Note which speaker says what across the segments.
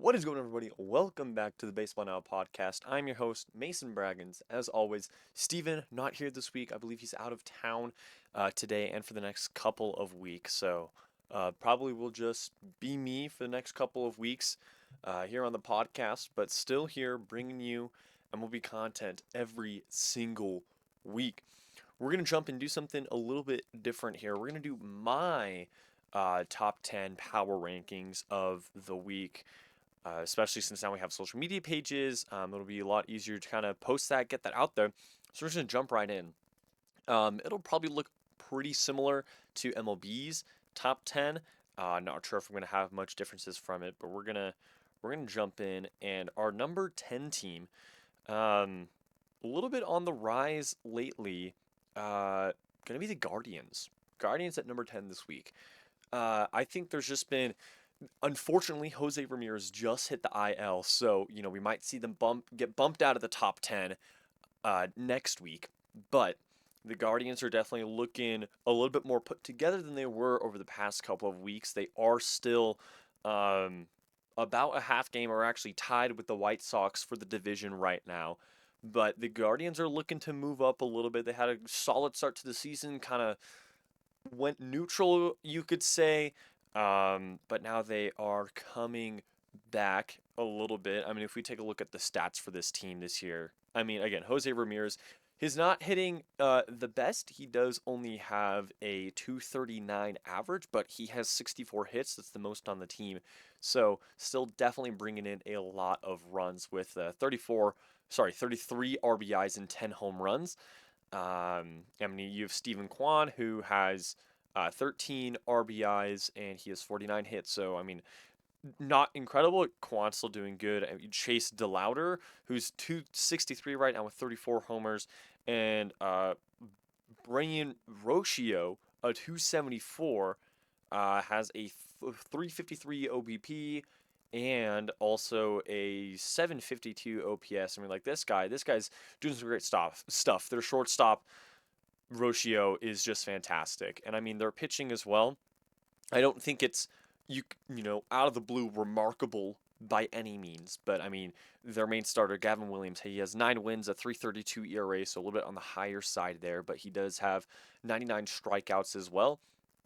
Speaker 1: What is going on, everybody? Welcome back to the Baseball Now podcast. I'm your host, Mason Braggins. As always, Steven not here this week. I believe he's out of town today and for the next couple of weeks. So probably will just be me for the next couple of weeks here on the podcast, but still here bringing you MLB content every single week. We're going to jump and do something a little bit different here. We're going to do my top 10 power rankings of the week, especially since now we have social media pages. It'll be a lot easier to kind of post that, get that out there. So we're just gonna jump right in. It'll probably look pretty similar to MLB's top 10. Not sure if we're gonna have much differences from it, but we're gonna jump in. And our number 10 team, a little bit on the rise lately, gonna be the Guardians. Guardians at number 10 this week. I think there's just been, unfortunately, Jose Ramirez just hit the IL, so we might see them get bumped out of the top 10 next week. But the Guardians are definitely looking a little bit more put together than they were over the past couple of weeks. They are still about a half game, or actually tied with the White Sox for the division right now. But the Guardians are looking to move up a little bit. They had a solid start to the season, kind of went neutral, you could say. But now they are coming back a little bit. I mean, if we take a look at the stats for this team this year, I mean, again, Jose Ramirez, he's not hitting the best. He does only have a 239 average, but he has 64 hits. That's the most on the team. So still definitely bringing in a lot of runs with 33 RBIs and 10 home runs. I mean, you have Stephen Kwan, who has 13 RBIs and he has 49 hits. So, I mean, not incredible. Kwan's still doing good. I mean, Chase DeLauder, who's 263 right now with 34 homers, and Brian Rocio, a 274, has a 353 OBP and also a 752 OPS. I mean, like this guy's doing some great stuff. Their shortstop Rocio is just fantastic, and I mean their pitching as well. I don't think it's out of the blue remarkable by any means, but I mean their main starter Gavin Williams, he has 9 wins, a 3.32 ERA, so a little bit on the higher side there, but he does have 99 strikeouts as well.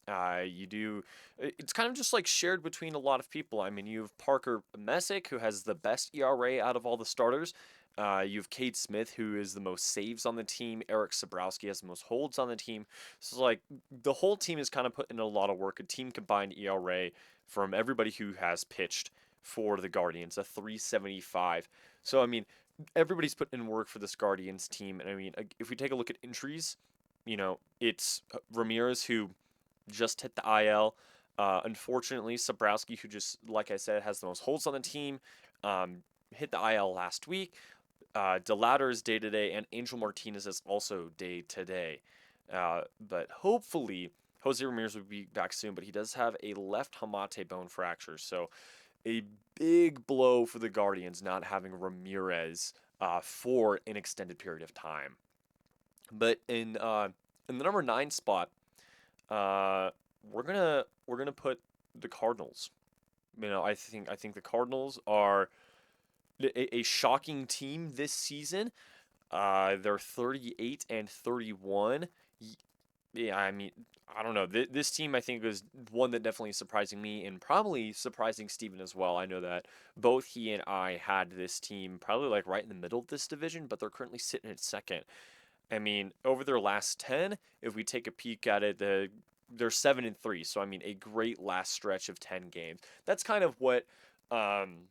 Speaker 1: You do. It's kind of just like shared between a lot of people. I mean, you have Parker Messick, who has the best ERA out of all the starters. You have Cade Smith, who is the most saves on the team. Eric Sabrowski has the most holds on the team. So, like, the whole team is kind of put in a lot of work. A team combined ERA from everybody who has pitched for the Guardians, a 375. So, I mean, everybody's put in work for this Guardians team. And I mean, if we take a look at injuries, it's Ramirez, who just hit the IL. Unfortunately, Sabrowski, who just, like I said, has the most holds on the team, hit the IL last week. DeLauder is day to day, and Angel Martinez is also day to day. But hopefully, Jose Ramirez will be back soon, but he does have a left hamate bone fracture. So, a big blow for the Guardians not having Ramirez for an extended period of time. But in the number 9 spot, uh, we're gonna put the Cardinals. I think the Cardinals are a shocking team this season. They're 38 and 31. Yeah, I mean, I don't know. This team, I think, was one that definitely is surprising me and probably surprising Steven as well. I know that both he and I had this team probably like right in the middle of this division, but they're currently sitting at second. I mean, over their last 10, if we take a peek at it, they're 7-3. So I mean, a great last stretch of 10 games. That's kind of what um,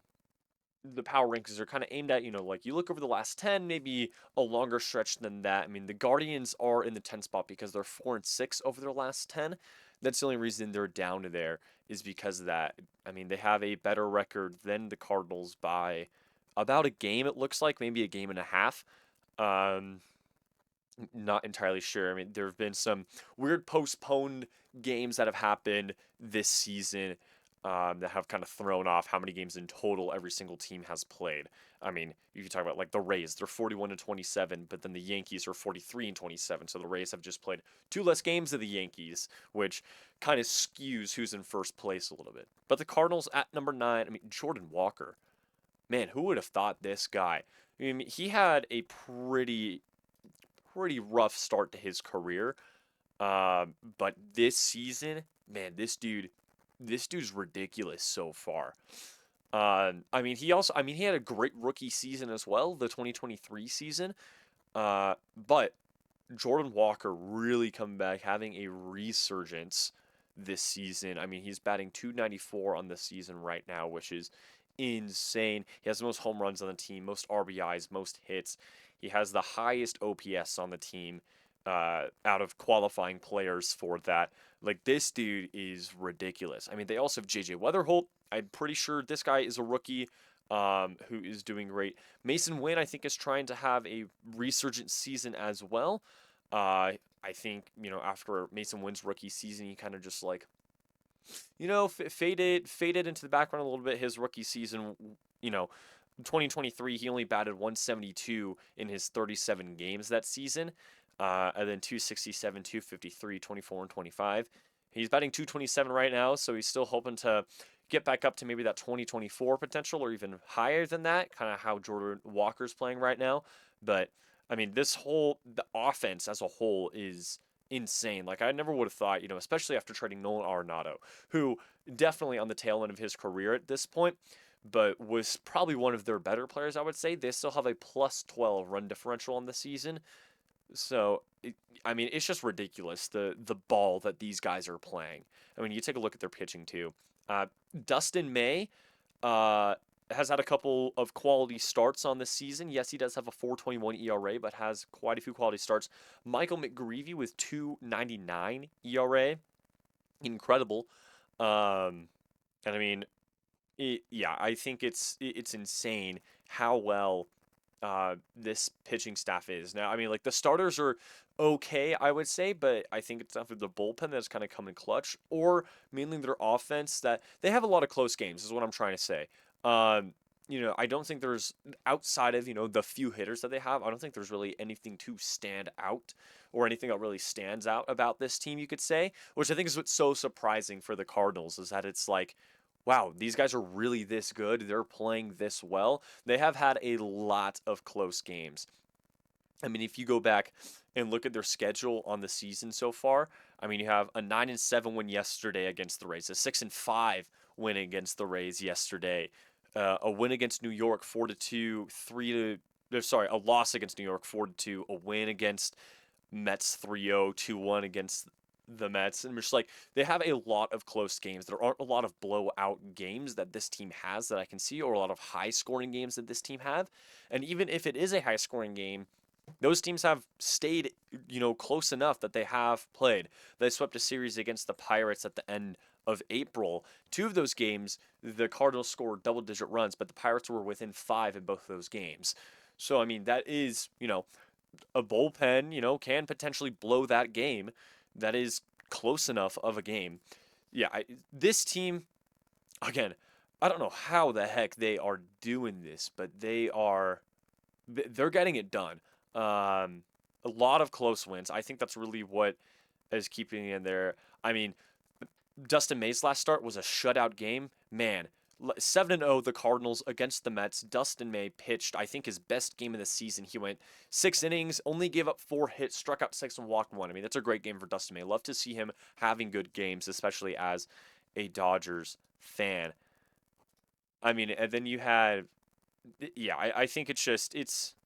Speaker 1: the power rankings are kind of aimed at. Like you look over the last 10, maybe a longer stretch than that. I mean, the Guardians are in the 10 spot because they're 4-6 over their last 10. That's the only reason they're down to there, is because of that. I mean, they have a better record than the Cardinals by about a game, it looks like, maybe a game and a half. Um, Not entirely sure. I mean, there have been some weird postponed games that have happened this season. that have kind of thrown off how many games in total every single team has played. I mean, you can talk about like the Rays, they're 41 and 27, but then the Yankees are 43 and 27. So the Rays have just played two less games than the Yankees, which kind of skews who's in first place a little bit. But the Cardinals at number 9, I mean, Jordan Walker. Man, who would have thought this guy? I mean, he had a pretty rough start to his career. But this season, man, this dude's ridiculous so far. I mean, he had a great rookie season as well, the 2023 season. But Jordan Walker really coming back, having a resurgence this season. I mean, he's batting 294 on the season right now, which is insane. He has the most home runs on the team, most RBIs, most hits. He has the highest OPS on the team out of qualifying players for that. Like, this dude is ridiculous. I mean, they also have JJ Weatherholt. I'm pretty sure this guy is a rookie who is doing great. Mason Wynn, I think, is trying to have a resurgent season as well. I think, after Mason Wynn's rookie season, he kind of just like, faded into the background a little bit. His rookie season, you know, 2023, he only batted 172 in his 37 games that season, and then 267, 253, 24, and 25. He's batting 227 right now, so he's still hoping to get back up to maybe that 2024 potential or even higher than that, kind of how Jordan Walker's playing right now. But I mean, the offense as a whole is insane. Like, I never would have thought, especially after trading Nolan Arenado, who definitely on the tail end of his career at this point, but was probably one of their better players, I would say. They still have a plus 12 run differential on the season. So, I mean, it's just ridiculous the ball that these guys are playing. I mean, you take a look at their pitching too. Uh, Dustin May uh, has had a couple of quality starts on this season. Yes, he does have a 4.21 ERA, but has quite a few quality starts. Michael McGreevy with 2.99 ERA, incredible. And I mean, yeah, I think it's insane how well this pitching staff is. Now, I mean, like, the starters are okay, I would say, but I think it's after the bullpen that's kind of come in clutch, or mainly their offense that they have a lot of close games, is what I'm trying to say. I don't think there's outside of, the few hitters that they have, I don't think there's really anything to stand out or anything that really stands out about this team, you could say, which I think is what's so surprising for the Cardinals is that it's like, wow, these guys are really this good. They're playing this well. They have had a lot of close games. I mean, if you go back and look at their schedule on the season so far, I mean, you have a 9-7 win yesterday against the Rays, a 6-5 win against the Rays yesterday, a win against New York 4-2, a loss against New York 4-2, a win against Mets 3-0, 2-1 against the Mets. And just like, they have a lot of close games. There aren't a lot of blowout games that this team has that I can see, or a lot of high scoring games that this team have. And even if it is a high scoring game, those teams have stayed, close enough that they have played. They swept a series against the Pirates at the end of April. Two of those games, the Cardinals scored double-digit runs, but the Pirates were within 5 in both of those games. So, I mean, that is, a bullpen, can potentially blow that game. That is close enough of a game. Yeah, this team, again, I don't know how the heck they are doing this, but they're getting it done. A lot of close wins. I think that's really what is keeping in there. I mean, Dustin May's last start was a shutout game. Man, 7-0 the Cardinals against the Mets. Dustin May pitched, I think, his best game of the season. He went 6 innings, only gave up 4 hits, struck out 6 and walked 1. I mean, that's a great game for Dustin May. Love to see him having good games, especially as a Dodgers fan. I mean, and then you had, yeah, I think it's just insane.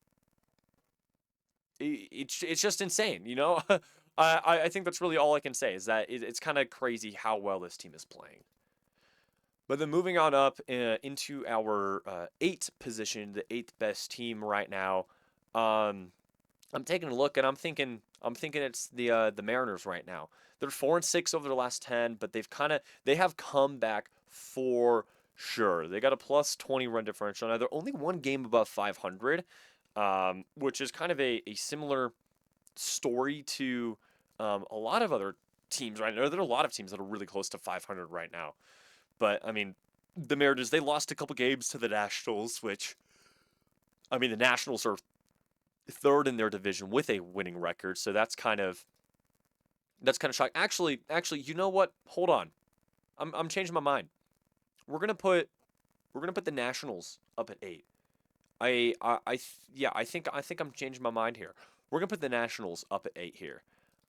Speaker 1: I think that's really all I can say is that it's kind of crazy how well this team is playing. But then moving on up into our 8th position, the 8th best team right now. I'm taking a look and I'm thinking it's the Mariners right now. They're 4-6 over the last 10, but they have come back for sure. They got a plus 20 run differential. Now they're only one game above 500, which is kind of a similar story to a lot of other teams right now. There are a lot of teams that are really close to 500 right now. But I mean, the Mariners, they lost a couple games to the Nationals, which I mean, the Nationals are third in their division with a winning record, so that's kind of shocking. Actually, you know what? Hold on. I'm changing my mind. We're gonna put we're gonna put the Nationals up at 8. Yeah, I think I'm changing my mind here. We're gonna put the Nationals up at 8 here.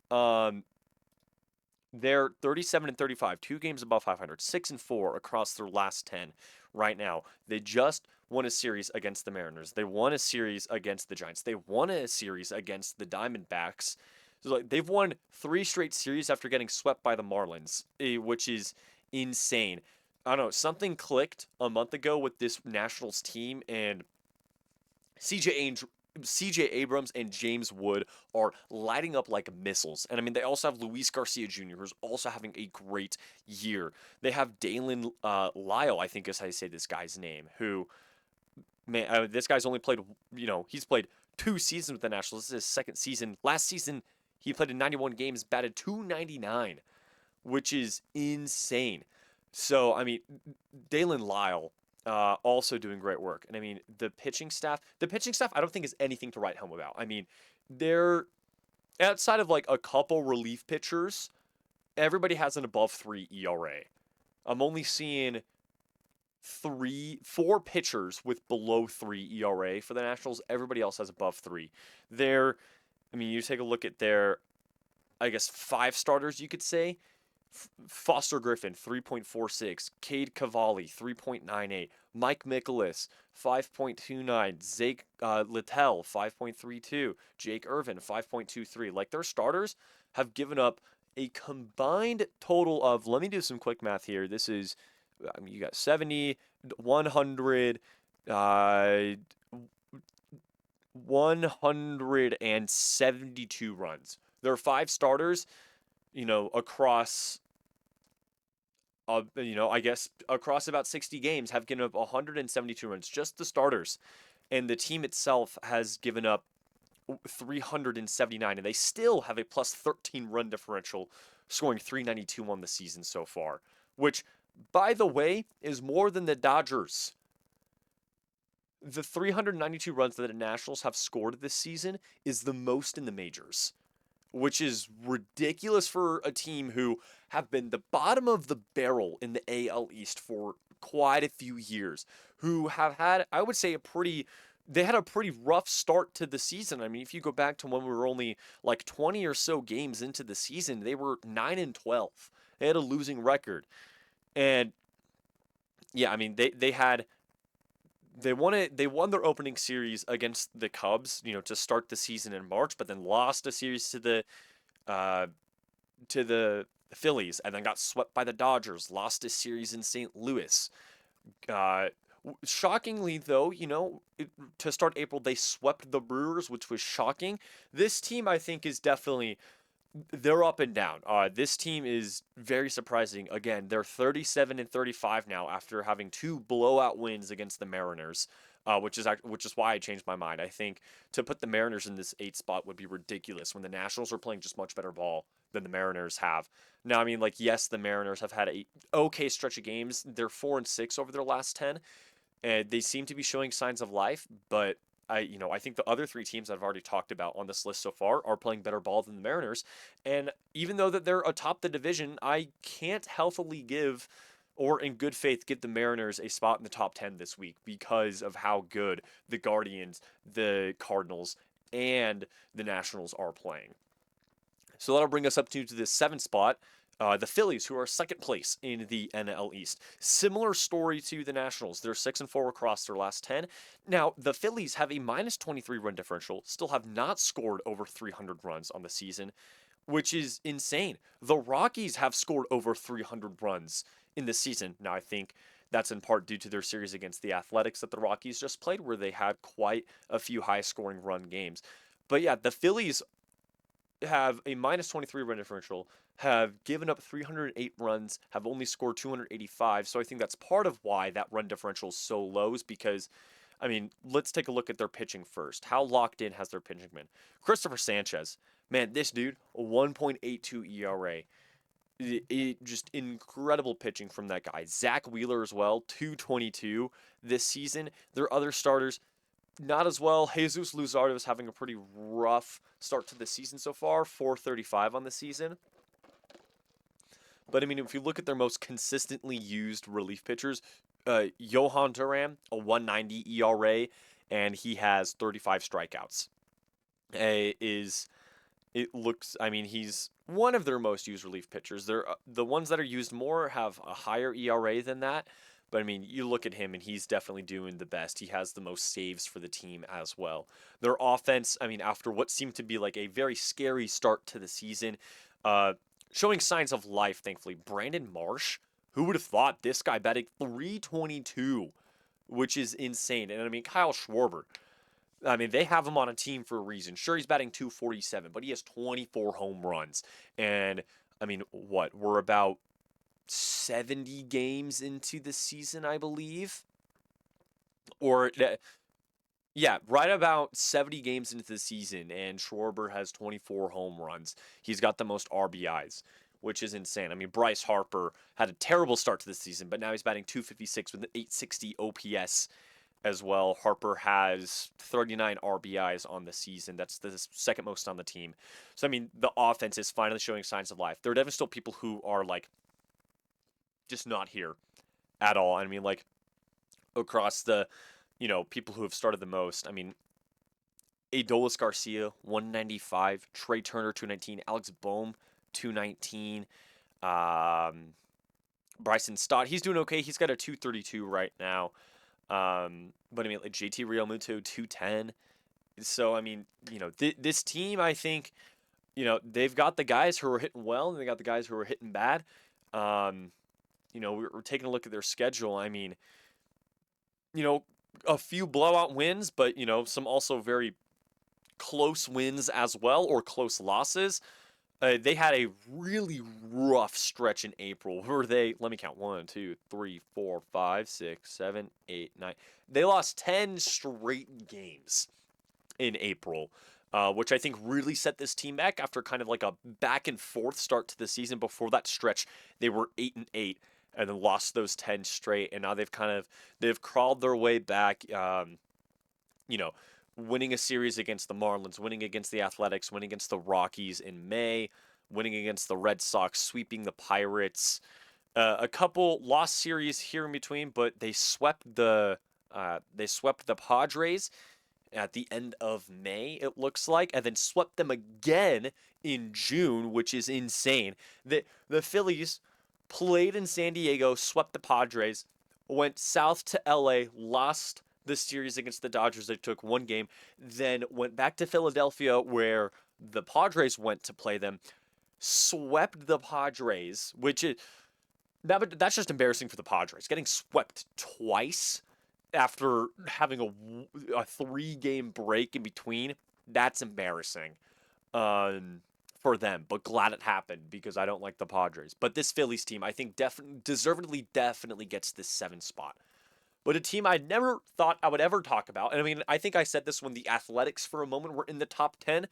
Speaker 1: Um, they're 37 and 35, 2 games above 500, 6 and 4 across their last 10 right now. They just won a series against the Mariners. They won a series against the Giants. They won a series against the Diamondbacks. So like they've won 3 straight series after getting swept by the Marlins, which is insane. I don't know, something clicked a month ago with this Nationals team, and CJ CJ Abrams and James Wood are lighting up like missiles. And I mean, they also have Luis Garcia Jr., who's also having a great year. They have Dalen Lyle, I think is how you say this guy's name, who, man, this guy's only played, he's played 2 seasons with the Nationals. This is his second season. Last season, he played in 91 games, batted 299, which is insane. So, I mean, Dalen Lyle also doing great work. And I mean, the pitching staff, I don't think is anything to write home about. I mean, they're outside of like a couple relief pitchers, everybody has an above 3 ERA. I'm only seeing 4 pitchers with below 3 ERA for the Nationals. Everybody else has above 3. They're, I mean, you take a look at their, I guess, 5 starters, you could say. Foster Griffin, 3.46. Cade Cavalli, 3.98. Mike Mikolas, 5.29. Zake Littell, 5.32. Jake Irvin, 5.23. Like, their starters have given up a combined total of, let me do some quick math here. This is, I mean, you got 70, 100, 172 runs. There are 5 starters, across I guess across about 60 games have given up 172 runs, just the starters. And the team itself has given up 379, and they still have a plus 13 run differential, scoring 392 on the season so far, which, by the way, is more than the Dodgers. The 392 runs that the Nationals have scored this season is the most in the majors, which is ridiculous for a team who have been the bottom of the barrel in the AL East for quite a few years, who have had, I would say, they had a pretty rough start to the season. I mean, if you go back to when we were only like 20 or so games into the season, they were 9 and 12. They had a losing record. And yeah, I mean, they won their opening series against the Cubs, to start the season in March, but then lost a series uh, to the Phillies, and then got swept by the Dodgers. Lost a series in St. Louis. Uh, Shockingly, though, to start April, they swept the Brewers, which was shocking. This team, I think, is definitely, they're up and down. This team is very surprising. Again, they're 37 and 35 now after having 2 blowout wins against the Mariners, which is why I changed my mind. I think to put the Mariners in this 8 spot would be ridiculous when the Nationals are playing just much better ball than the Mariners have. Now, I mean, like, yes, the Mariners have had a okay stretch of games. They're 4-6 over their last 10, and they seem to be showing signs of life, but I think the other 3 teams that I've already talked about on this list so far are playing better ball than the Mariners. And even though that they're atop the division, I can't healthily give or in good faith give the Mariners a spot in the top 10 this week because of how good the Guardians, the Cardinals, and the Nationals are playing. So that'll bring us up to the 7th spot. The Phillies, who are second place in the NL East. Similar story to the Nationals. They're 6-4 across their last 10. Now, the Phillies have a minus 23 run differential, still have not scored over 300 runs on the season, which is insane. The Rockies have scored over 300 runs in the season. Now, I think that's in part due to their series against the Athletics that the Rockies just played, where they had quite a few high scoring run games. But yeah, the Phillies have a minus 23 run differential, have given up 308 runs, have only scored 285. So I think that's part of why that run differential is so low, is because, I mean, let's take a look at their pitching first. How locked in has their pitching been? Christopher Sanchez, man, this dude, a 1.82 ERA. Just incredible pitching from that guy. Zach Wheeler as well, 222 this season. Their other starters, not as well. Jesus Luzardo is having a pretty rough start to the season so far, 435 on the season. But I mean, if you look at their most consistently used relief pitchers, Johan Duran, a 190 ERA, and he has 35 strikeouts. Is it looks? I mean, he's one of their most used relief pitchers. They're the ones that are used more have a higher ERA than that. But I mean, you look at him and he's definitely doing the best. He has the most saves for the team as well. Their offense, I mean, after what seemed to be like a very scary start to the season, uh, showing signs of life, thankfully. Brandon Marsh, who would have thought this guy batting 322, which is insane. And I mean, Kyle Schwarber, I mean, they have him on a team for a reason. Sure, he's batting 247, but he has 24 home runs. And I mean, what? We're about 70 games into the season, I believe. Or, yeah, right about 70 games into the season, and Schwarber has 24 home runs. He's got the most RBIs, which is insane. I mean, Bryce Harper had a terrible start to the season, but now he's batting 256 with an 860 OPS as well. Harper has 39 RBIs on the season. That's the second most on the team. So, I mean, the offense is finally showing signs of life. There are definitely still people who are, like, just not here at all. I mean, like, across the, people who have started the most. I mean, Adolis Garcia, 195. Trey Turner, 219. Alex Bohm, 219. Um, Bryson Stott, he's doing okay. He's got a 232 right now. But I mean, like JT Realmuto, 210. So, I mean, this team, I think, they've got the guys who are hitting well and they got the guys who are hitting bad. We're taking a look at their schedule. I mean, a few blowout wins, but, some also very close wins as well, or close losses. They had a really rough stretch in April where let me count, 1, 2, 3, 4, 5, 6, 7, 8, 9. They lost 10 straight games in April, which I think really set this team back after kind of like a back and forth start to the season. Before that stretch, they were 8-8 and then lost those 10 straight. And now they've crawled their way back, you know, winning a series against the Marlins, winning against the Athletics, winning against the Rockies in May, winning against the Red Sox, sweeping the Pirates. A couple lost series here in between, but they swept the Padres at the end of May, it looks like, and then swept them again in June, which is insane. The Phillies played in San Diego, swept the Padres, went south to LA, lost the series against the Dodgers. They took one game, then went back to Philadelphia where the Padres went to play them, swept the Padres, which is that's just embarrassing for the Padres. Getting swept twice after having a 3-game break in between, that's embarrassing for them. But glad it happened because I don't like the Padres. But this Phillies team, I think, definitely gets this 7 spot. But a team I never thought I would ever talk about. And I mean, I think I said this when the Athletics for a moment were in the top 10.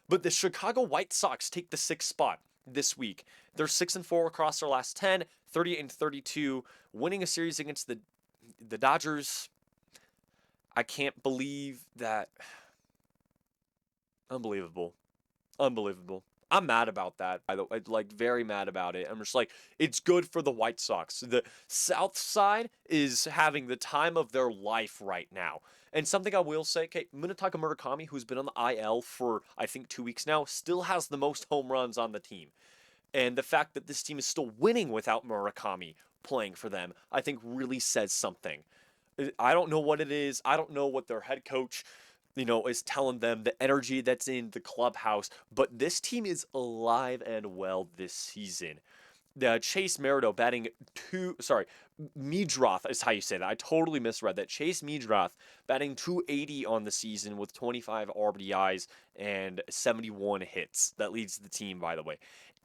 Speaker 1: But the Chicago White Sox take the 6th spot this week. They're 6-4 across their last 10, 38-32, winning a series against the Dodgers. I can't believe that. Unbelievable. Unbelievable. I'm mad about that. Like very mad about it. I'm just like, it's good for the White Sox. The South Side is having the time of their life right now. And something I will say, okay, Munetaka Murakami, who's been on the IL for I think 2 weeks now, still has the most home runs on the team. And the fact that this team is still winning without Murakami playing for them, I think really says something. I don't know what it is. I don't know what their head coach, is telling them, the energy that's in the clubhouse. But this team is alive and well this season. Chase Merrido batting Meadroth is how you say that. I totally misread that. Chase Meadroth batting 280 on the season with 25 RBIs and 71 hits. That leads the team, by the way.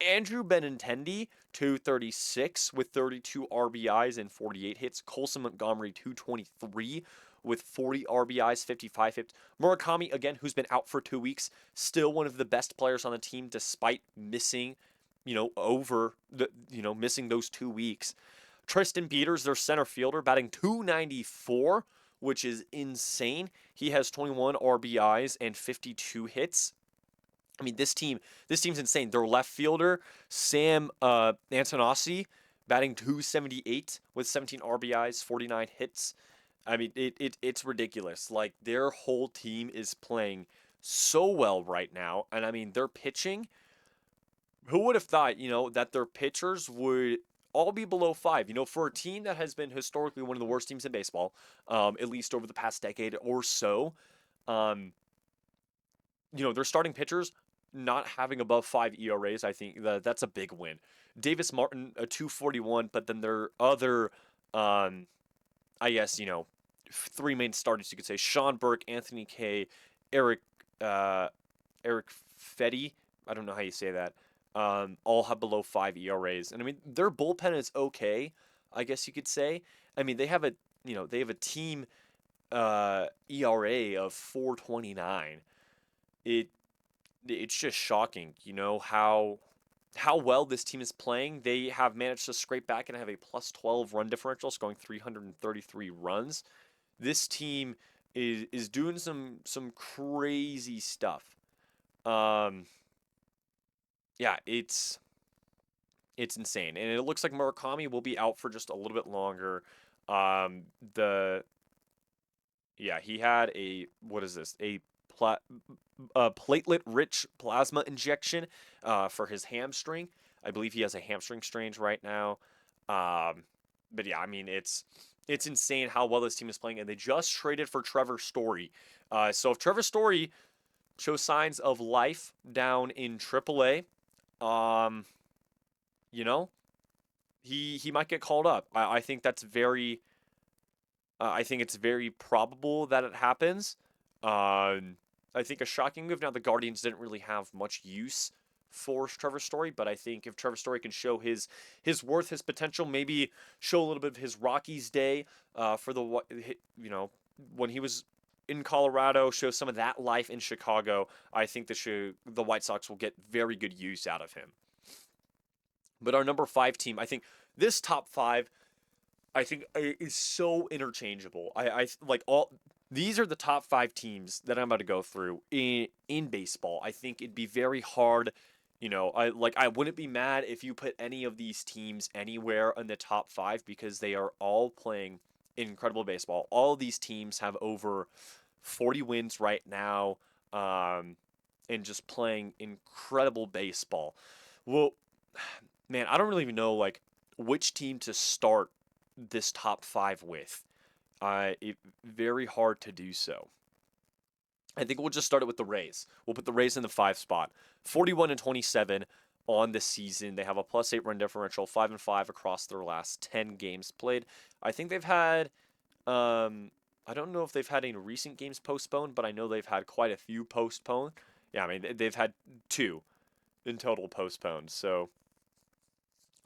Speaker 1: Andrew Benintendi, 236 with 32 RBIs and 48 hits. Colson Montgomery, 223 with 40 RBIs, 55 hits. Murakami, again, who's been out for 2 weeks, still one of the best players on the team despite missing over missing those 2 weeks. Tristan Peters, their center fielder, batting 294, which is insane. He has 21 RBIs and 52 hits. I mean, this team's insane. Their left fielder, Sam Antonassi, batting 278 with 17 RBIs, 49 hits. I mean, it's ridiculous. Like, their whole team is playing so well right now. And I mean, their pitching, who would have thought, that their pitchers would all be below five? For a team that has been historically one of the worst teams in baseball, at least over the past decade or so, um, their starting pitchers not having above five ERAs, I think that's a big win. Davis Martin, a 241, but then their other, um, I guess, three main starters, you could say: Sean Burke, Anthony Kay, Eric, uh, Eric Fetty. I don't know how you say that. All have below five ERAs, and I mean their bullpen is okay, I guess you could say. I mean they have a team ERA of 4.29. It it's just shocking, how well this team is playing. They have managed to scrape back and have a plus 12 run differential, scoring 333 runs. This team is doing some crazy stuff. Um, yeah, it's insane, and it looks like Murakami will be out for just a little bit longer. The Yeah, he had a what is this? Pla- a platelet-rich plasma injection for his hamstring. I believe he has a hamstring strain right now. Um, but yeah, I mean it's insane how well this team is playing, and they just traded for Trevor Story. So if Trevor Story shows signs of life down in AAA, um, you know, he might get called up. I think that's very I think it's very probable that it happens. I think a shocking move. Now the Guardians didn't really have much use for Trevor Story, but I think if Trevor Story can show his worth, his potential, maybe show a little bit of his Rockies day for when he was in Colorado, show some of that life in Chicago. I think the White Sox will get very good use out of him. But our number five team, I think this top five I think is so interchangeable. I like all these are the top five teams that I'm about to go through in baseball. I think it'd be very hard, I wouldn't be mad if you put any of these teams anywhere in the top five because they are all playing incredible baseball. All of these teams have over 40 wins right now, and just playing incredible baseball. Well, man, I don't really even know like which team to start this top five with. Very hard to do so. I think we'll just start it with the Rays. We'll put the Rays in the five spot. 41 and 27 on the season. They have a plus 8 run differential, 5-5 across their last 10 games played. I think they've had I don't know if they've had any recent games postponed, but I know they've had quite a few postponed. Yeah, I mean they've had two in total postponed. So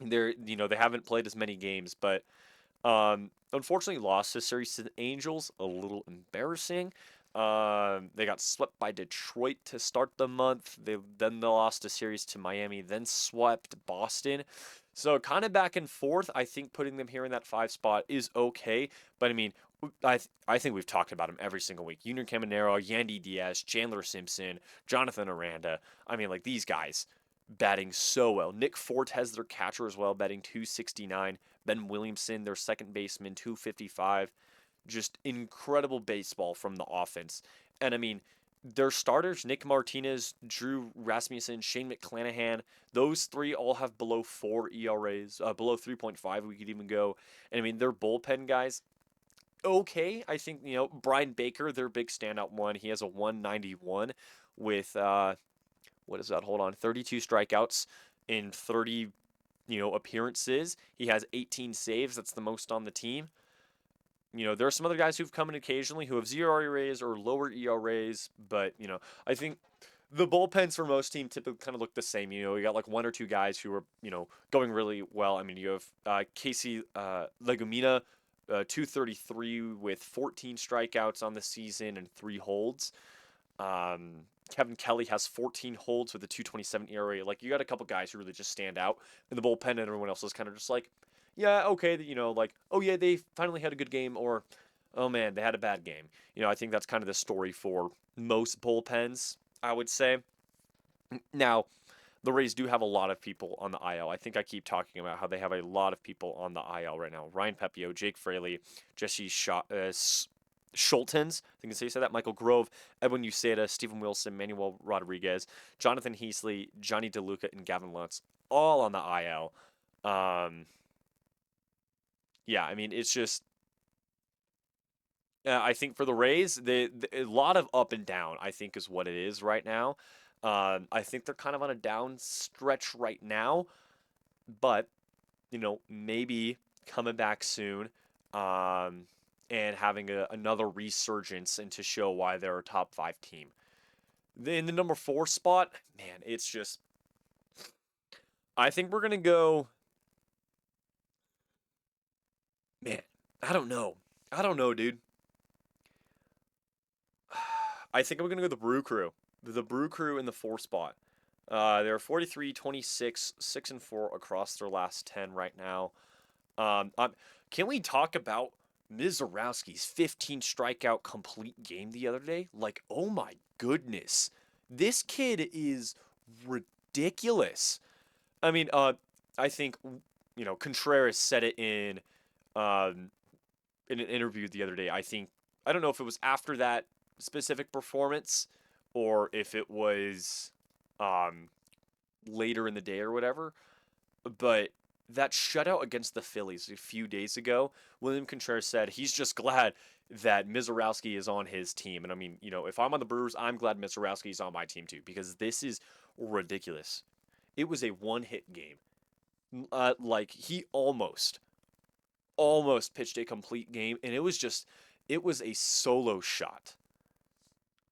Speaker 1: they haven't played as many games, but unfortunately lost this series to the Angels. A little embarrassing. They got swept by Detroit to start the month. They lost a series to Miami, then swept Boston. So kind of back and forth. I think putting them here in that five spot is okay, but I mean, I think we've talked about them every single week. Junior Caminero, Yandy Diaz, Chandler Simpson, Jonathan Aranda. I mean, like these guys batting so well. Nick Fortes, their catcher as well, batting 269. Ben Williamson, their second baseman, 255. Just incredible baseball from the offense. And I mean, their starters, Nick Martinez, Drew Rasmussen, Shane McClanahan, those three all have below 4 ERAs, below 3.5, we could even go. And I mean, their bullpen guys, okay. I think, Brian Baker, their big standout one, he has a 191 with, what is that? Hold on, 32 strikeouts in 30, appearances. He has 18 saves. That's the most on the team. There are some other guys who've come in occasionally who have 0 ERAs or lower ERAs, but, I think the bullpens for most teams typically kind of look the same. You got like one or two guys who are, going really well. I mean, you have Casey Legumina, 233 with 14 strikeouts on the season and 3 holds. Kevin Kelly has 14 holds with a 2.27 ERA. Like, you got a couple guys who really just stand out in the bullpen, and everyone else is kind of just like, yeah, okay, like, oh yeah, they finally had a good game, or oh man, they had a bad game. I think that's kind of the story for most bullpens, I would say. Now, the Rays do have a lot of people on the IL. I think I keep talking about how they have a lot of people on the IL right now. Ryan Pepio, Jake Fraley, Jesse Schultens, I think I say that, Michael Grove, Edwin Uceda, Steven Wilson, Manuel Rodriguez, Jonathan Heasley, Johnny DeLuca, and Gavin Lutz, all on the IL. Um, yeah, I mean, it's just, I think for the Rays, a lot of up and down, I think, is what it is right now. I think they're kind of on a down stretch right now, but maybe coming back soon, um, and having another resurgence and to show why they're a top five team. In the number four spot, man, it's just, I think we're gonna go, man, I don't know. I don't know, dude. I think I'm gonna go the Brew Crew. The Brew Crew in the four spot. They're 43, 26, 6-4 across their last 10 right now. Um, um, can we talk about Mizorowski's 15 strikeout complete game the other day? Like, oh my goodness. This kid is ridiculous. I mean, I think, Contreras said it um, in an interview the other day. I don't know if it was after that specific performance or if it was um, later in the day or whatever, but that shutout against the Phillies a few days ago, William Contreras said he's just glad that Mizorowski is on his team. And I mean, if I'm on the Brewers, I'm glad Mizorowski is on my team too, because this is ridiculous. It was a one-hit game. Like, he almost pitched a complete game, and it was a solo shot.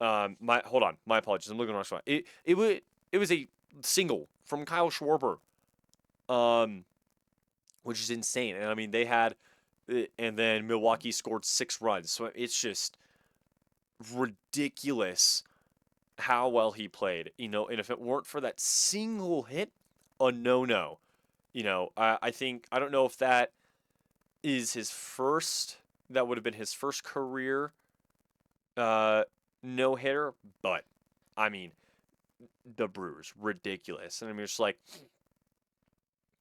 Speaker 1: Hold on, my apologies. I'm looking at the wrong spot. It was a single from Kyle Schwarber, um, which is insane. And I mean, and then Milwaukee scored 6 runs. So it's just ridiculous how well he played. And if it weren't for that single hit, a no-no. I think, I don't know if that would have been his first career no hitter, but I mean, the Brewers, ridiculous. And I mean, it's like,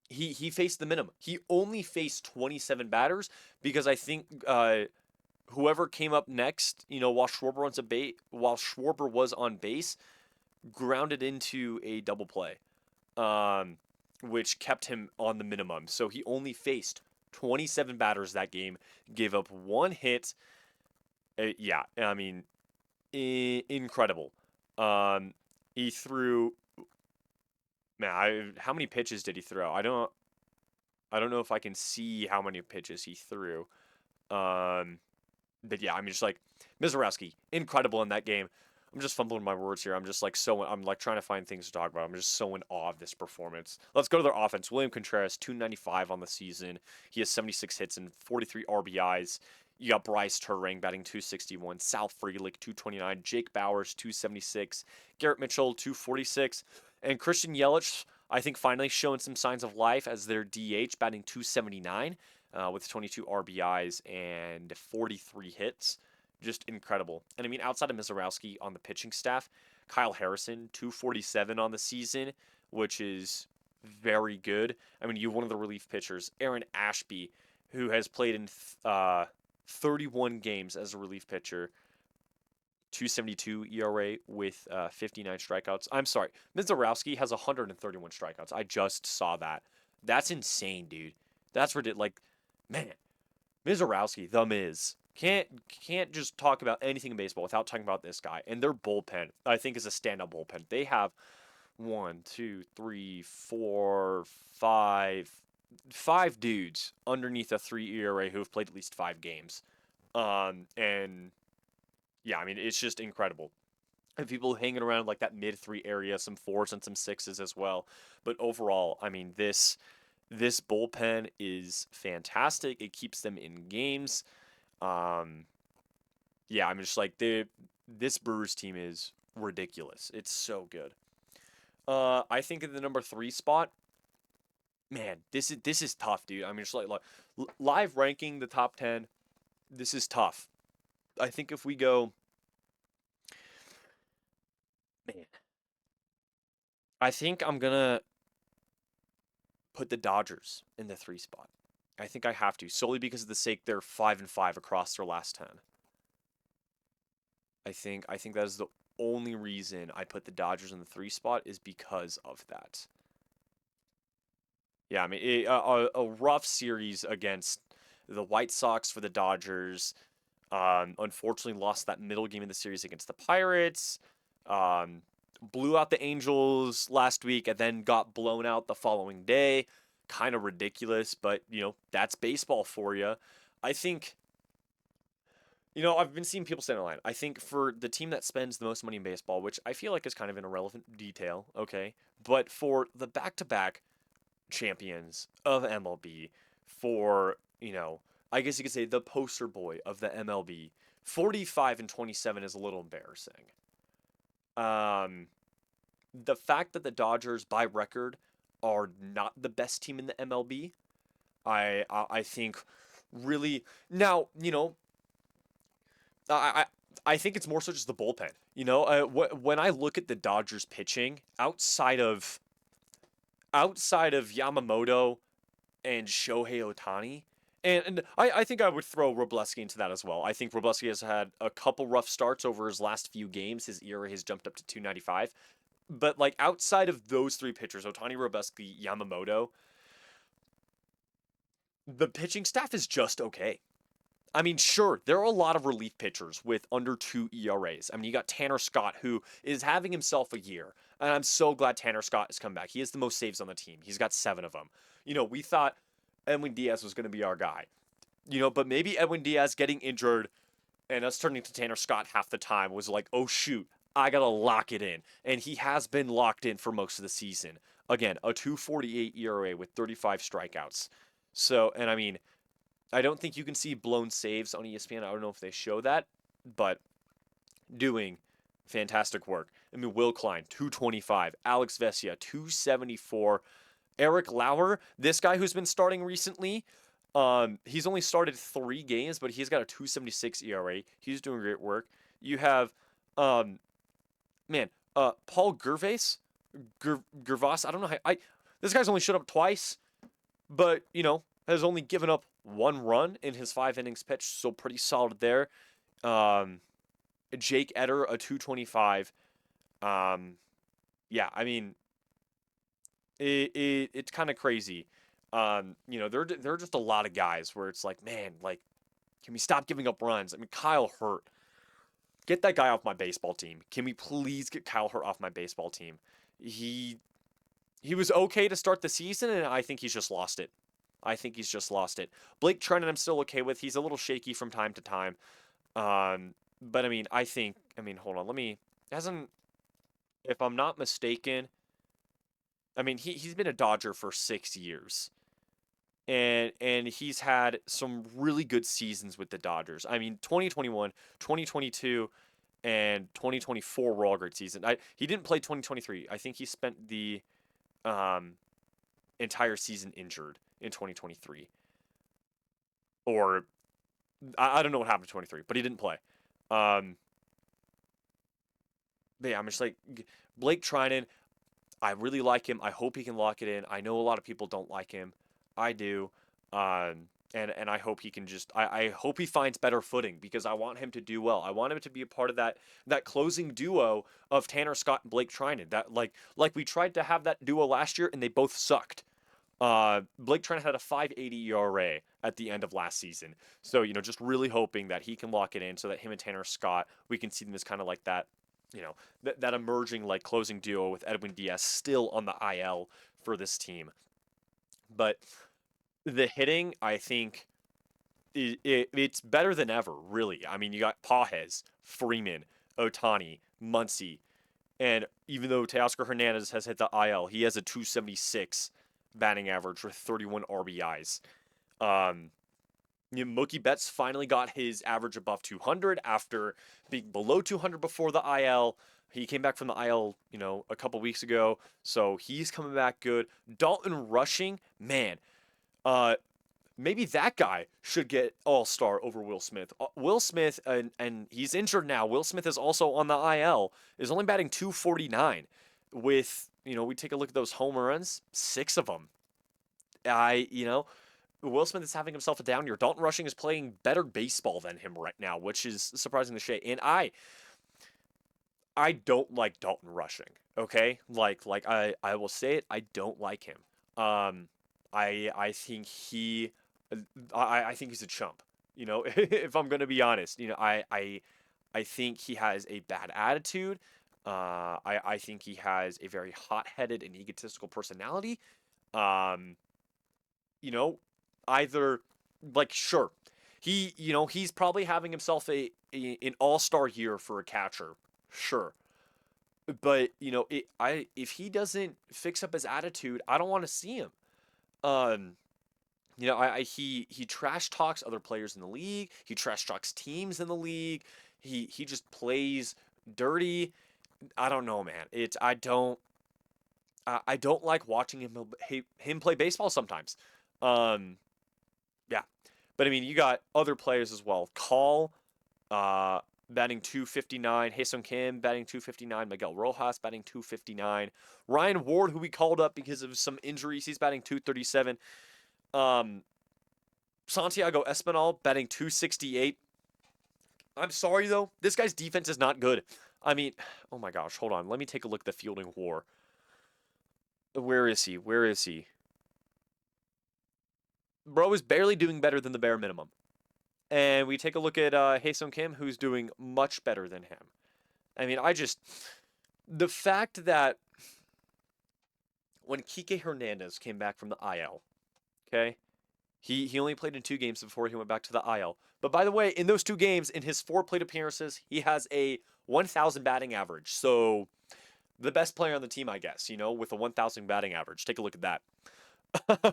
Speaker 1: he faced the minimum. He only faced 27 batters because I think whoever came up next, while Schwarber was on base, grounded into a double play, which kept him on the minimum. So he only faced 27 batters that game, gave up 1 hit. Yeah, I mean, incredible. He threw, man, how many pitches did he throw? I don't know if I can see how many pitches he threw. But yeah, I mean, just like Mizorowski, incredible in that game. I'm just fumbling my words here. I'm like trying to find things to talk about. I'm just so in awe of this performance. Let's go to their offense. William Contreras, 295 on the season. He has 76 hits and 43 RBIs. You got Bryce Turang batting 261, Sal Frelick 229, Jake Bauers 276, Garrett Mitchell 246, and Christian Yelich, I think, finally showing some signs of life as their DH, batting 279 with 22 RBIs and 43 hits. Just incredible. And I mean, outside of Mizorowski on the pitching staff, Kyle Harrison 247 on the season, which is very good. I mean, you have one of the relief pitchers, Aaron Ashby, who has played in 31 games as a relief pitcher, 272 ERA with 59 strikeouts. I'm sorry, Mizorowski has 131 strikeouts. I just saw that. That's insane, dude. That's ridiculous. Like, man, Mizorowski, the Miz. Can't just talk about anything in baseball without talking about this guy. And their bullpen, I think, is a standout bullpen. They have 1, 2, 3, 4, 5 dudes underneath a 3 ERA who have played at least 5 games. And yeah, I mean, it's just incredible. And people hanging around like that mid 3 area, some 4s and some 6s as well. But overall, I mean, this bullpen is fantastic. It keeps them in games. Yeah, I'm just like, this Brewers team is ridiculous. It's so good. I think in the number three spot, man, this is tough, dude. I mean, just live ranking the top 10. This is tough. I think if we go, man, I think I'm gonna put the Dodgers in the three spot. I think I have to solely because of the sake they're 5-5 across their last 10. I think that is the only reason I put the Dodgers in the three spot is because of that. Yeah, I mean, a rough series against the White Sox for the Dodgers. Unfortunately, lost that middle game of the series against the Pirates. Um, Blew out the Angels last week and then got blown out the following day. Kind of ridiculous, but that's baseball for you. I think I've been seeing people stand in line. I think for the team that spends the most money in baseball, which I feel like is kind of an irrelevant detail, okay, but for the back-to-back champions of MLB, for, I guess you could say the poster boy of the MLB, 45-27 is a little embarrassing. Um, the fact that the Dodgers, by record, are not the best team in the MLB, I think really now, I I think it's more so just the bullpen. When I look at the Dodgers pitching outside of Yamamoto and Shohei Ohtani, and I think I would throw Robleski into that as well. I think Robleski has had a couple rough starts over his last few games. His ERA has jumped up to 2.95. But like outside of those three pitchers, Ohtani, Robleski, Yamamoto, the pitching staff is just okay. I mean, sure, there are a lot of relief pitchers with under 2 ERAs. I mean, you got Tanner Scott, who is having himself a year. And I'm so glad Tanner Scott has come back. He has the most saves on the team. He's got 7 of them. We thought Edwin Diaz was going to be our guy. But maybe Edwin Diaz getting injured and us turning to Tanner Scott half the time was like, oh, shoot, I got to lock it in. And he has been locked in for most of the season. Again, a 2.48 ERA with 35 strikeouts. So, and I mean, I don't think you can see blown saves on ESPN. I don't know if they show that, but doing fantastic work. I mean, Will Klein, 225. Alex Vesia, 274. Eric Lauer, this guy who's been starting recently, he's only started 3 games, but he's got a 276 ERA. He's doing great work. You have, um, man, Paul Gervais, Gervas. I don't know how this guy's only showed up twice, but has only given up 1 run in his 5 innings pitched, so pretty solid there. Um, Jake Eder, a 225. Um, yeah, I mean, it's kind of crazy. There are just a lot of guys where it's like, man, like, can we stop giving up runs? I mean, Kyle Hurt, get that guy off my baseball team. Can we please get Kyle Hurt off my baseball team? He he was okay to start the season, and I think he's just lost it. I think he's just lost it. Blake Treinen, I'm still okay with. He's a little shaky from time to time. But I mean, hold on. Hasn't, if I'm not mistaken, I mean, he's been a Dodger for 6 years. And he's had some really good seasons with the Dodgers. I mean, 2021, 2022, and 2024 were all great seasons. He didn't play 2023. I think he spent the um, entire season injured in 2023. Or I don't know what happened in 23, but he didn't play. Um, but yeah, I'm just like Blake Trinan. I really like him. I hope he can lock it in. I know a lot of people don't like him. I do. And I hope he can I hope he finds better footing because I want him to do well. I want him to be a part of that closing duo of Tanner Scott and Blake Trinan. That like we tried to have that duo last year and they both sucked. Blake Trinan had a 5.80 ERA at the end of last season. So, just really hoping that he can lock it in so that him and Tanner Scott, we can see them as kind of like that, that emerging like closing duo with Edwin Diaz still on the IL for this team. But the hitting, I think, it's better than ever, really. I mean, you got Pages, Freeman, Ohtani, Muncy, and even though Teoscar Hernandez has hit the IL, he has a 276 batting average with 31 RBIs. Um, Mookie Betts finally got his average above 200 after being below 200 before the IL. He came back from the IL, a couple weeks ago, so he's coming back good. Dalton Rushing, man, uh, maybe that guy should get All Star over Will Smith. Will Smith, and he's injured now. Will Smith is also on the IL. Is only batting 249. With we take a look at those home runs, 6 of them. Will Smith is having himself a down year. Dalton Rushing is playing better baseball than him right now, which is surprising to say. And I don't like Dalton Rushing. Okay, I will say it. I don't like him. I think I think he's a chump. If I'm gonna be honest, I think he has a bad attitude. I think he has a very hot-headed and egotistical personality. Um, you know, either sure, he's probably having himself an all-star year for a catcher, sure. But if he doesn't fix up his attitude, I don't want to see him. Um, he trash talks other players in the league. He trash talks teams in the league. He just plays dirty. I don't know, man. I don't like watching him play baseball sometimes. Um, yeah, but I mean, you got other players as well. Call, uh, batting 259. Haesung Kim batting 259. Miguel Rojas batting 259. Ryan Ward, who we called up because of some injuries, he's batting 237. Um, Santiago Espinal batting 268. I'm sorry though, this guy's defense is not good. I mean, oh my gosh, hold on. Let me take a look at the fielding war. Where is he? Where is he? Bro is barely doing better than the bare minimum. And we take a look at Haesung Kim, who's doing much better than him. I mean, the fact that when Kike Hernandez came back from the IL, okay, he only played in 2 games before he went back to the IL. But by the way, in those 2 games, in his 4 plate appearances, he has a 1,000 batting average. So the best player on the team, I guess, with a 1,000 batting average. Take a look at that.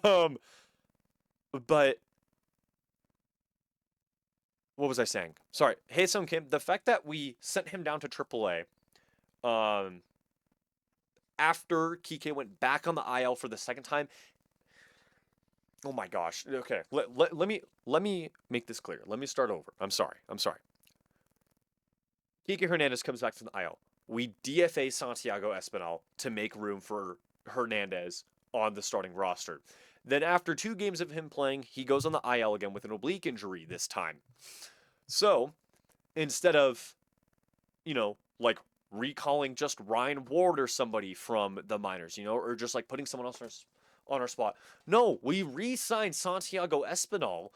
Speaker 1: um, but what was I saying? Sorry, Haesung Kim. The fact that we sent him down to AAA, um, after Kike went back on the IL for the second time. Oh my gosh. Okay, let me make this clear. Let me start over. I'm sorry. I'm sorry. Kike Hernandez comes back from the IL. We DFA Santiago Espinal to make room for Hernandez on the starting roster. Then after 2 games of him playing, he goes on the IL again with an oblique injury this time. So instead of, like recalling just Ryan Ward or somebody from the minors, or just like putting someone else on our spot. No, we re-signed Santiago Espinal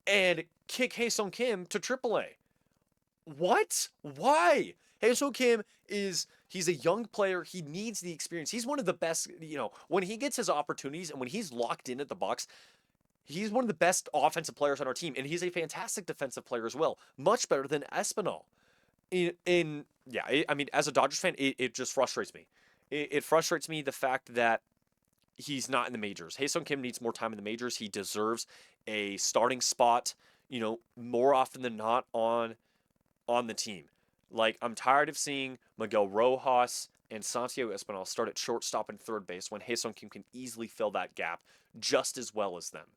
Speaker 1: and kick Haesung Kim to AAA. What? Why? Haesung Kim he's a young player. He needs the experience. He's one of the best, when he gets his opportunities and when he's locked in at the box, he's one of the best offensive players on our team, and he's a fantastic defensive player as well. Much better than Espinal. I mean, as a Dodgers fan, it just frustrates me. It frustrates me the fact that he's not in the majors. Haesung Kim needs more time in the majors. He deserves a starting spot, more often than not on the team. Like, I'm tired of seeing Miguel Rojas and Santiago Espinal start at shortstop and third base when Haesung Kim can easily fill that gap just as well as them.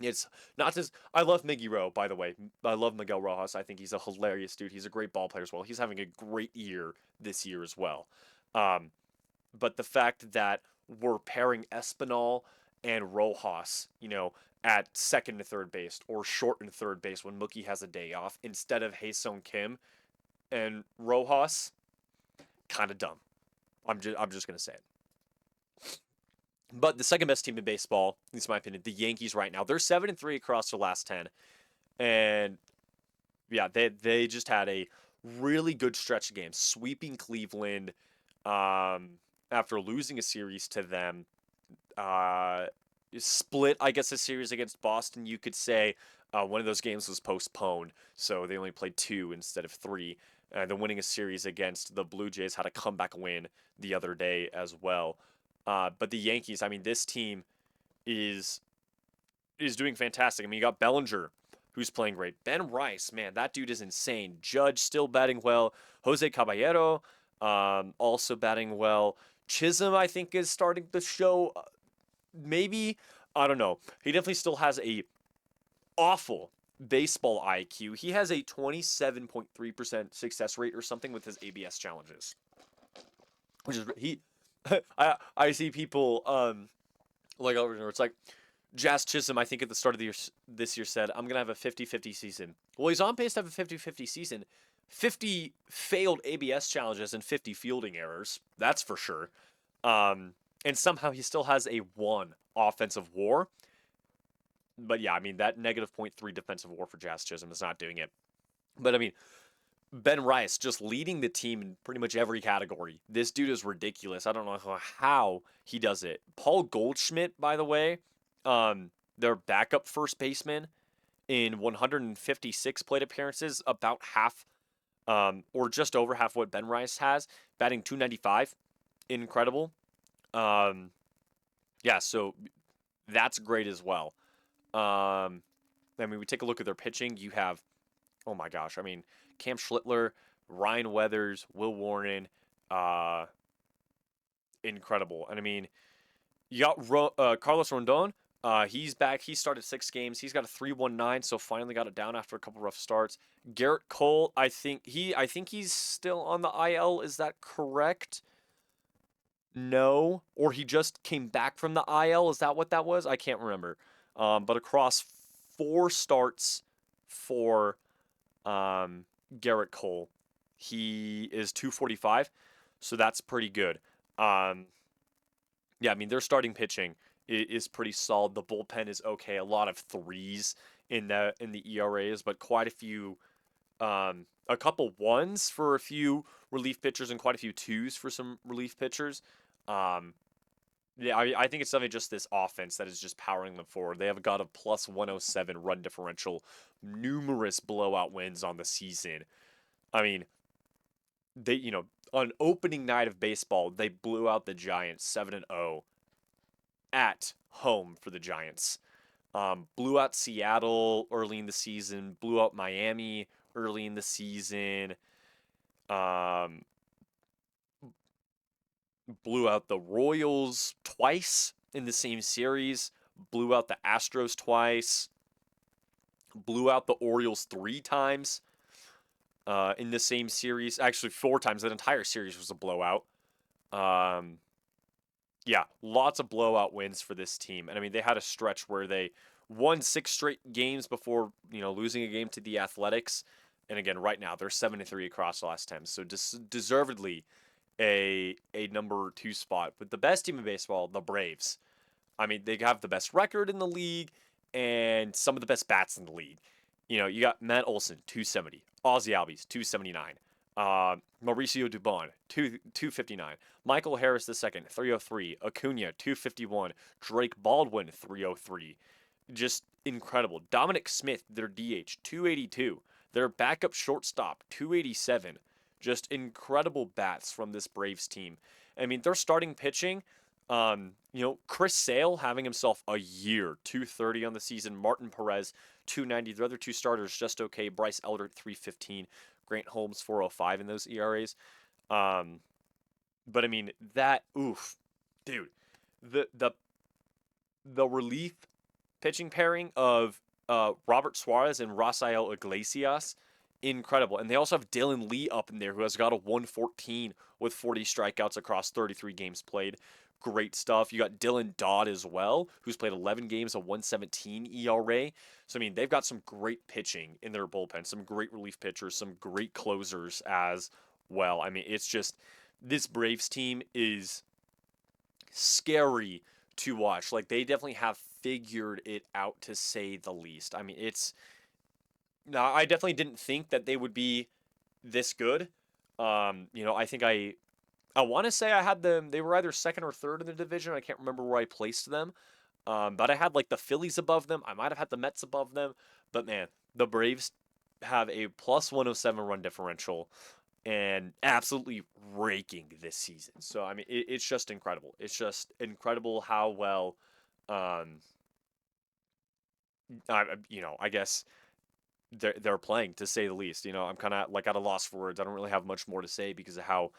Speaker 1: It's not just. I love Miggy Rowe, by the way. I love Miguel Rojas. I think he's a hilarious dude. He's a great ball player as well. He's having a great year this year as well. Um, but the fact that we're pairing Espinal and Rojas, at second and third base or short and third base when Mookie has a day off instead of Haesung Kim and Rojas, kind of dumb. I'm just gonna say it. But the second best team in baseball, at least in my opinion, the Yankees right now. They're 7-3 across their last 10. And yeah, they just had a really good stretch of games, sweeping Cleveland after losing a series to them. Split, I guess, a series against Boston, you could say. One of those games was postponed, so they only played 2 instead of 3. Then winning a series against the Blue Jays had a comeback win the other day as well. But the Yankees, I mean, this team is doing fantastic. I mean, you got Bellinger, who's playing great. Ben Rice, man, that dude is insane. Judge still batting well. Jose Caballero, Also batting well. Chisholm, I think, is starting to show maybe, I don't know. He definitely still has a awful baseball IQ. He has a 27.3% success rate or something with his ABS challenges, which is he. I see people like over there. It's like Jazz Chisholm, I think at the start of the year, this year said, I'm going to have a 50-50 season. Well, he's on pace to have a 50-50 season. 50 failed ABS challenges and 50 fielding errors. That's for sure. And somehow he still has a 1 offensive war. But yeah, I mean, that negative point 0.3 defensive war for Jazz Chisholm is not doing it. But I mean, Ben Rice just leading the team in pretty much every category. This dude is ridiculous. I don't know how he does it. Paul Goldschmidt, by the way, their backup first baseman in 156 plate appearances, about half, or just over half what Ben Rice has, batting 295. Incredible. Um, yeah, so that's great as well. I mean, we take a look at their pitching. You have, oh my gosh, I mean, Cam Schlittler, Ryan Weathers, Will Warren, uh, incredible. And I mean, you got Carlos Rondon. He's back. He started 6 games. He's got a 3.19, so finally got it down after a couple rough starts. Garrett Cole, I think he's still on the IL. Is that correct? No, or he just came back from the IL. Is that what that was? I can't remember. But across 4 starts for Garrett Cole, he is 245, so that's pretty good. Um, yeah, I mean their starting pitching is pretty solid. The bullpen is okay. A lot of threes in the ERAs, but quite a few, a couple ones for a few relief pitchers and quite a few twos for some relief pitchers. Um, yeah, I think it's something just this offense that is just powering them forward. They have got a plus 107 run differential, numerous blowout wins on the season. I mean, they, on opening night of baseball, they blew out the Giants 7-0 at home for the Giants. Blew out Seattle early in the season, blew out Miami early in the season. Um, Blew out the Royals twice in the same series, blew out the Astros twice, blew out the Orioles 3 times in the same series. Actually, 4 times. That entire series was a blowout. Um, yeah, lots of blowout wins for this team. And I mean, they had a stretch where they won 6 straight games before, losing a game to the Athletics. And again, right now, they're 7-3 across the last 10. So deservedly a number 2 spot. But the best team in baseball, the Braves. I mean, they have the best record in the league and some of the best bats in the league. You got Matt Olson, 270. Ozzie Albies, 279. Mauricio Dubon, 259. Michael Harris II, 303. Acuna, 251. Drake Baldwin, 303. Just incredible. Dominic Smith, their DH, 282. Their backup shortstop, 287. Just incredible bats from this Braves team. I mean, they're starting pitching. Chris Sale having himself a year, 230 on the season. Martin Perez, 290. The other 2 starters just okay. Bryce Elder, 315. Grant Holmes, 405 in those ERAs. Um, but I mean that oof, dude. The the relief pitching pairing of Robert Suarez and Rafael Iglesias, incredible. And they also have Dylan Lee up in there, who has got a 114 with 40 strikeouts across 33 games played. Great stuff. You got Dylan Dodd as well, who's played 11 games, a 117 ERA. So, I mean, they've got some great pitching in their bullpen, some great relief pitchers, some great closers as well. I mean, it's just this Braves team is scary to watch. Like, they definitely have figured it out, to say the least. I mean, it's no, I definitely didn't think that they would be this good. I think I want to say I had them. They were either second or third in the division. I can't remember where I placed them. But I had like the Phillies above them. I might have had the Mets above them. But man, the Braves have a plus 107 run differential and absolutely raking this season. So I mean, it's just incredible. It's just incredible how well, um, I guess they're playing, to say the least. I'm kind of like at a loss for words. I don't really have much more to say because of how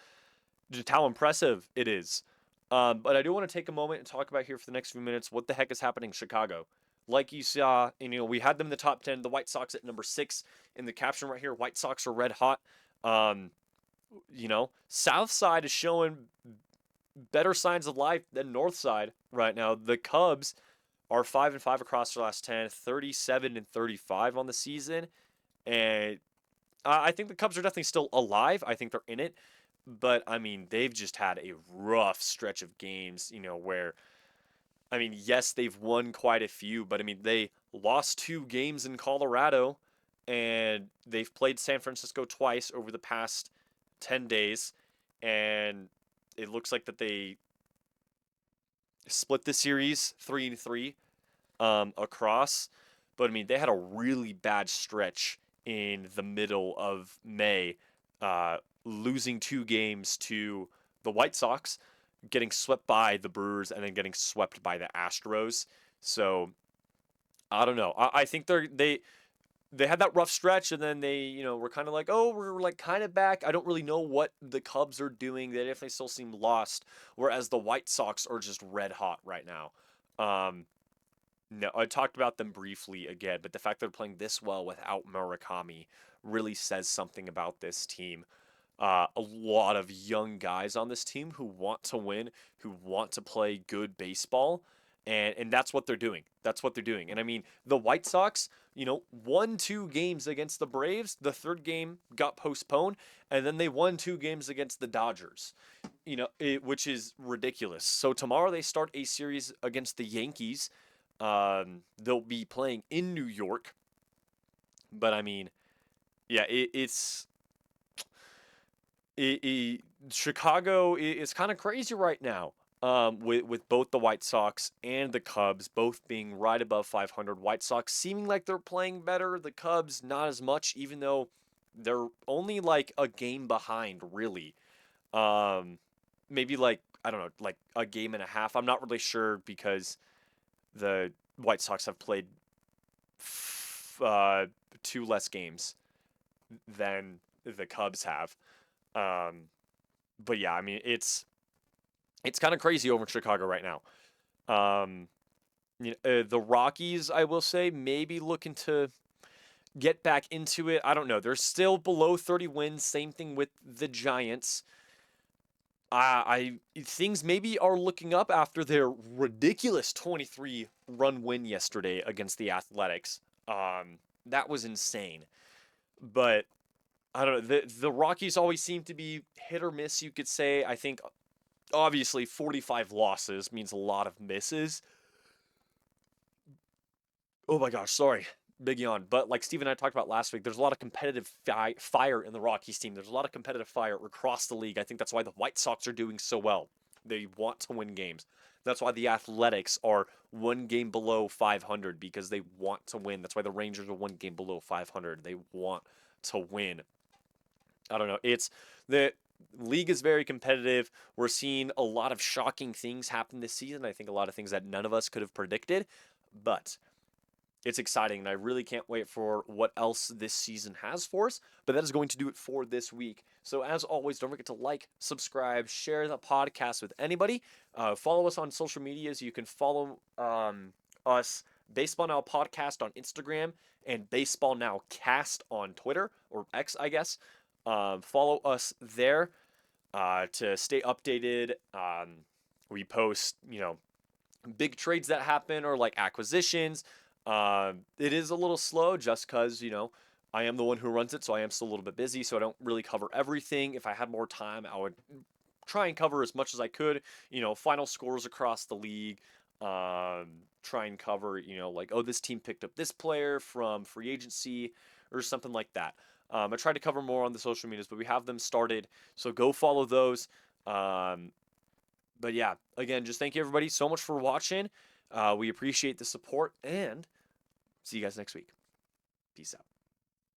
Speaker 1: just how impressive it is. But I do want to take a moment and talk about here for the next few minutes what the heck is happening in Chicago. Like you saw, and, we had them in the top 10, the White Sox at number 6 in the caption right here. White Sox are red hot. Um, South Side is showing better signs of life than North Side right now. The Cubs are 5-5 across the last 10, 37-35 on the season. And I think the Cubs are definitely still alive. I think they're in it. But, I mean, they've just had a rough stretch of games, where, I mean, yes, they've won quite a few, but, I mean, they lost 2 games in Colorado, and they've played San Francisco twice over the past 10 days, and it looks like that they split the series 3-3 across. But I mean, they had a really bad stretch in the middle of May, losing 2 games to the White Sox, getting swept by the Brewers, and then getting swept by the Astros. So I don't know. I think they had that rough stretch, and then they were kind of like, oh, we're like kind of back. I don't really know what the Cubs are doing. They definitely still seem lost, whereas the White Sox are just red hot right now. Um, no, I talked about them briefly again, but the fact they're playing this well without Murakami really says something about this team. A lot of young guys on this team who want to win, who want to play good baseball, and that's what they're doing. That's what they're doing. And I mean, the White Sox, won 2 games against the Braves. The third game got postponed, and then they won 2 games against the Dodgers. Which is ridiculous. So tomorrow they start a series against the Yankees. They'll be playing in New York, but I mean, yeah, Chicago is kind of crazy right now. With both the White Sox and the Cubs both being right above 500. White Sox seeming like they're playing better. The Cubs not as much, even though they're only like a game behind, really. Um, Maybe like I don't know, like a game and a half. I'm not really sure because the White Sox have played 2 less games than the Cubs have. Um, but yeah, I mean it's kind of crazy over in Chicago right now. Um, the Rockies, I will say, maybe looking to get back into it. I don't know. They're still below 30 wins. Same thing with the Giants. Things maybe are looking up after their ridiculous 23-run win yesterday against the Athletics. That was insane. But I don't know. The Rockies always seem to be hit or miss, you could say. I think obviously 45 losses means a lot of misses. Oh my gosh, sorry. Big yawn. But like Steve and I talked about last week, there's a lot of competitive fire in the Rockies team. There's a lot of competitive fire across the league. I think that's why the White Sox are doing so well. They want to win games. That's why the Athletics are 1 game below 500 because they want to win. That's why the Rangers are 1 game below 500. They want to win. I don't know. It's the league is very competitive. We're seeing a lot of shocking things happen this season. I think a lot of things that none of us could have predicted, but it's exciting, and I really can't wait for what else this season has for us. But that is going to do it for this week. So, as always, don't forget to like, subscribe, share the podcast with anybody. Follow us on social medias. You can follow us, Baseball Now Podcast on Instagram and Baseball Now Cast on Twitter, or X, I guess. Follow us there to stay updated. We post, big trades that happen or like acquisitions. It is a little slow just because, I am the one who runs it, so I am still a little bit busy, so I don't really cover everything. If I had more time, I would try and cover as much as I could, final scores across the league, try and cover, like, oh, this team picked up this player from free agency or something like that. I try to cover more on the social medias, but we have them started, so go follow those. But yeah, again, just thank you everybody so much for watching. We appreciate the support, and see you guys next week. Peace out.